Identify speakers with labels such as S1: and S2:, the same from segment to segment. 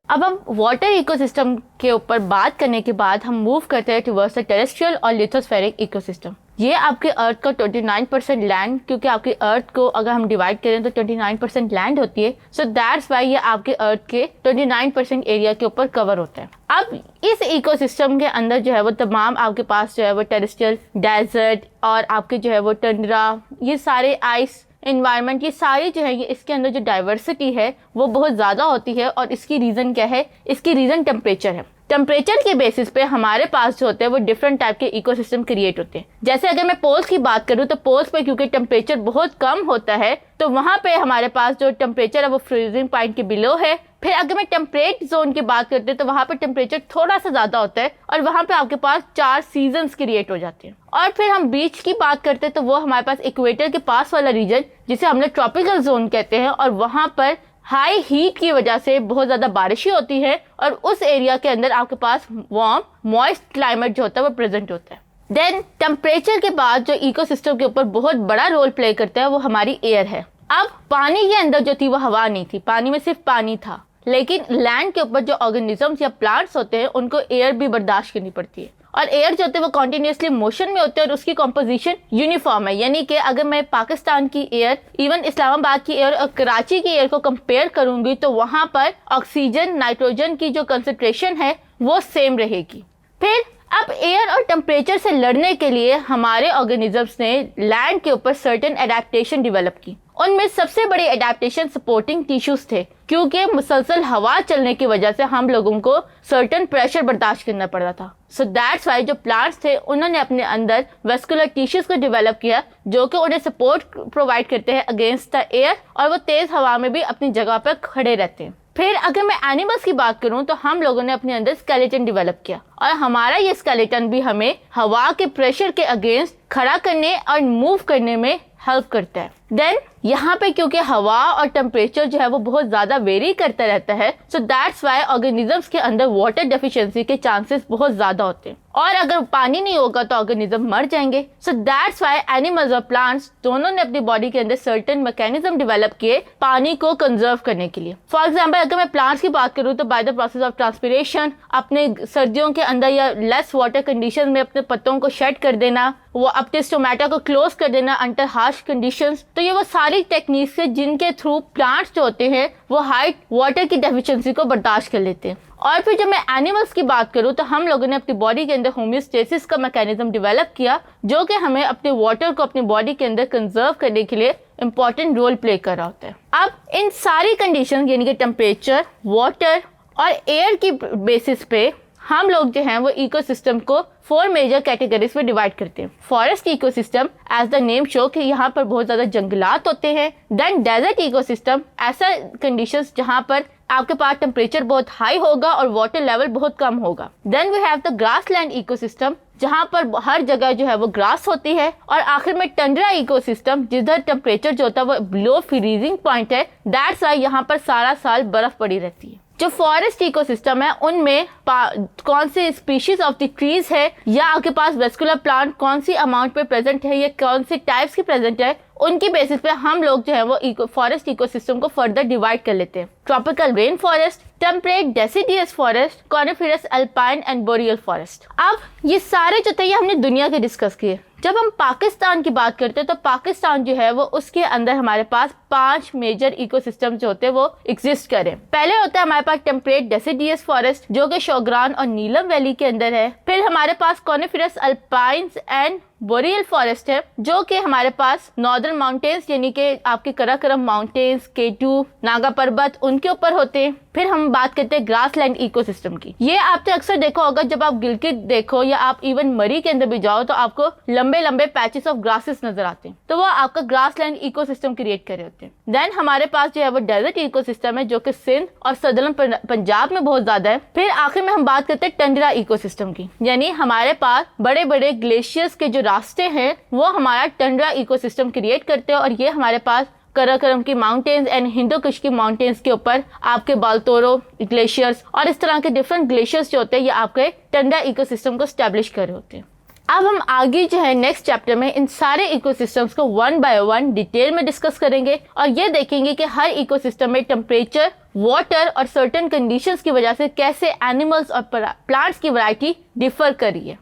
S1: अब हम water ecosystem के ऊपर बात करने के बाद हम मूव करते हैं टुवर्ड्स द टेरेस्ट्रियल और लिथोस्फेरिक इकोसिस्टम। ये आपके अर्थ का 29% लैंड, क्योंकि आपकी अर्थ को अगर हम डिवाइड करें तो 29% लैंड होती है, सो दैट्स वाई ये आपके अर्थ के 29% एरिया के ऊपर कवर होता है। अब इस इकोसिस्टम के अंदर जो है वो तमाम आपके पास जो है वो टेरेस्ट्रियल, डेजर्ट और आपके जो है वो टंड्रा, ये सारे आइस इन्वायरमेंट, ये सारी जो है ये इसके अंदर जो डाइवर्सिटी है वो बहुत ज़्यादा होती है। और इसकी रीज़न क्या है? इसकी रीज़न टेम्परेचर है। टेम्परेचर के बेसिस पे हमारे पास जो होते हैं वो डिफरेंट टाइप के इकोसिस्टम क्रिएट होते हैं। जैसे अगर मैं पोल्स की बात करूँ तो पोल्स पे क्योंकि टेम्परेचर बहुत कम होता है तो वहाँ पे हमारे पास जो टेम्परेचर है वो फ्रीजिंग पॉइंट के बिलो है। फिर अगर मैं टेम्परेट जोन की बात करते हैं तो वहाँ पे टेम्परेचर थोड़ा सा ज़्यादा होता है और वहाँ पे आपके पास 4 सीजन्स क्रिएट हो जाते हैं। और फिर हम बीच की बात करते हैं तो वो हमारे पास इक्वेटर के पास वाला रीजन जिसे हम लोग ट्रॉपिकल जोन कहते हैं, और वहाँ पर हाई हीट की वजह से बहुत ज़्यादा बारिशें होती है और उस एरिया के अंदर आपके पास वार्म मॉइस्ट क्लाइमेट जो होता है वो प्रेजेंट होता है। देन टेम्परेचर के बाद जो इकोसिस्टम के ऊपर बहुत बड़ा रोल प्ले करता है वो हमारी एयर है। अब पानी के अंदर जो थी वो हवा नहीं थी, पानी में सिर्फ पानी था, लेकिन लैंड के ऊपर जो ऑर्गेनिजम्स या प्लांट्स होते हैं उनको एयर भी बर्दाश्त करनी पड़ती है। और एयर जो होते हैं वो कॉन्टिन्यूसली मोशन में होते हैं और उसकी कॉम्पोजिशन यूनिफॉर्म है। यानी कि अगर मैं पाकिस्तान की एयर, इवन इस्लामाबाद की एयर और कराची की एयर को कंपेयर करूंगी तो वहाँ पर ऑक्सीजन, नाइट्रोजन की जो कंसंट्रेशन है वो सेम रहेगी। फिर अब एयर और टेम्परेचर से लड़ने के लिए हमारे ऑर्गेनिजम्स ने लैंड के ऊपर सर्टेन एडेप्टेशन डेवलप की। उनमें सबसे बड़ी एडेप्टेशन सपोर्टिंग टिश्यूज थे, क्योंकि मुसलसल हवा चलने की वजह से हम लोगों को सर्टेन प्रेशर बर्दाश्त करना पड़ता था। सो दैट्स वाई जो प्लांट्स थे उन्होंने अपने अंदर वेस्कुलर टिश्यूज को डेवलप किया जो कि उन्हें सपोर्ट प्रोवाइड करते हैं अगेंस्ट द एयर, और वो तेज हवा में भी अपनी जगह पर खड़े रहते हैं। फिर अगर मैं एनिमल्स की बात करूं तो हम लोगों ने अपने अंदर स्केलेटन डेवलप किया और हमारा ये स्केलेटन भी हमें हवा के प्रेशर के अगेंस्ट खड़ा करने और मूव करने में हेल्प करता है। देन यहाँ पे क्योंकि हवा और टेम्परेचर जो है वो बहुत ज़्यादा वेरी करता रहता है, सो दैट्स वाई ऑर्गेनिजम्स के अंदर वाटर डेफिशिएंसी के चांसेस बहुत ज़्यादा होते हैं, और अगर पानी नहीं होगा तो ऑर्गेनिज्म मर जाएंगे। सो दैट्स वाई एनिमल्स और प्लांट्स दोनों ने अपनी बॉडी के अंदर सर्टेन मैकेनिज्म डेवलप किए पानी को कंजर्व करने के लिए। फॉर एग्जाम्पल अगर मैं प्लांट्स की बात करूँ तो by the process of transpiration अपने सर्दियों के अंदर या लेस वाटर कंडीशन में अपने पत्तों को शेड कर देना, वो अपने स्टोमेटा को क्लोज कर देना अंडर हार्श कंडीशंस। तो ये वो सारी टेक्निक्स है जिनके थ्रू प्लांट्स जो होते हैं वो हाई वाटर की डेफिशिएंसी को बर्दाश्त कर लेते हैं। और फिर जब मैं एनिमल्स की बात करूं तो हम लोगों ने अपनी बॉडी के अंदर होम्योस्टेसिस का मैकेनिज्म डेवलप किया जो कि हमें अपने वाटर को अपनी बॉडी के अंदर कंजर्व करने के लिए इंपॉर्टेंट रोल प्ले कर रहा होता है। अब इन सारी कंडीशन यानी कि टेम्परेचर, वाटर और एयर की बेसिस पे हम लोग जो हैं वो इकोसिस्टम को 4 मेजर कैटेगरीज में डिवाइड करते हैं। Forest ecosystem as the name show कि यहाँ पर बहुत ज़्यादा जंगलात होते हैं। देन डेजर्ट इकोसिस्टम, ऐसा कंडीशंस जहाँ पर आपके पास टेम्परेचर बहुत हाई होगा और वाटर लेवल बहुत कम होगा। Then we have the grassland ecosystem जहाँ पर हर जगह जो है वो ग्रास होती है। और आखिर में टंड्रा इकोसिस्टम जिधर टेम्परेचर जो होता है वो बिलो फ्रीजिंग पॉइंट है, दैट्स वाई यहाँ पर सारा साल बर्फ पड़ी रहती है। जो फॉरेस्ट इकोसिस्टम है उनमें कौन से स्पीशीज ऑफ द ट्रीज है या आपके पास वेस्कुलर प्लांट कौन सी अमाउंट पे प्रेजेंट है या कौन से टाइप्स की प्रेजेंट है, उनकी बेसिस पे हम लोग जो है वो फॉरेस्ट इकोसिस्टम को फर्दर डिवाइड कर लेते हैं। Tropical rain forest, temperate deciduous forest, coniferous alpine and boreal forest. अब ये सारे जो थे ये हमने दुनिया के डिस्कस किए। जब हम पाकिस्तान की बात करते हैं तो पाकिस्तान जो है वो उसके अंदर हमारे पास 5 मेजर इकोसिस्टम जो होते हैं वो एग्जिस्ट करें। पहले होता है हमारे पास टेम्परेट डेसिडियस फॉरेस्ट जो कि शोग्रान और नीलम वैली के अंदर है। फिर हमारे पास कॉनिफेरस अल्पाइन्स एंड बोरियल फॉरेस्ट है जो कि हमारे पास नॉर्दर्न माउंटेन्स यानी कि आपके कराकोरम माउंटेन्स, केटू, नागा पर्वत उनके ऊपर होते हैं। फिर हम बात करते हैं ग्रासलैंड इकोसिस्टम की। ये आपने अक्सर देखा होगा जब आप गिलगित देखो या आप इवन मरी के अंदर भी जाओ तो आपको लंबे लंबे पैचेस ऑफ ग्रासेस नजर आते हैं, तो वो आपका ग्रासलैंड इकोसिस्टम क्रिएट कर रहे होते हैं। देन हमारे पास जो है वो डेजर्ट इकोसिस्टम है जो कि सिंध और सदर्न पंजाब में बहुत ज्यादा है। फिर आखिर में हम बात करते हैं टंड्रा इकोसिस्टम की, यानी हमारे पास बड़े बड़े ग्लेशियर्स के जो रास्ते हैं वो हमारा टंड्रा इकोसिस्टम क्रिएट करते हैं, और ये हमारे पास कराकोरम की माउंटेन्स एंड हिंदू कुश की माउंटेन्स के ऊपर आपके बाल्तोरो ग्लेशियर्स और इस तरह के डिफरेंट ग्लेशियर्स जो होते हैं ये आपके टंड्रा इकोसिस्टम को स्टैब्लिश कर रहे होते हैं। अब हम आगे जो है नेक्स्ट चैप्टर में इन सारे इकोसिस्टम्स को वन बाय वन डिटेल में डिस्कस करेंगे और ये देखेंगे कि हर इकोसिस्टम में टेम्परेचर, वाटर और सर्टेन कंडीशंस की वजह से कैसे एनिमल्स और प्लांट्स की वैरायटी डिफर कर रही है।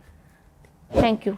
S1: Thank you.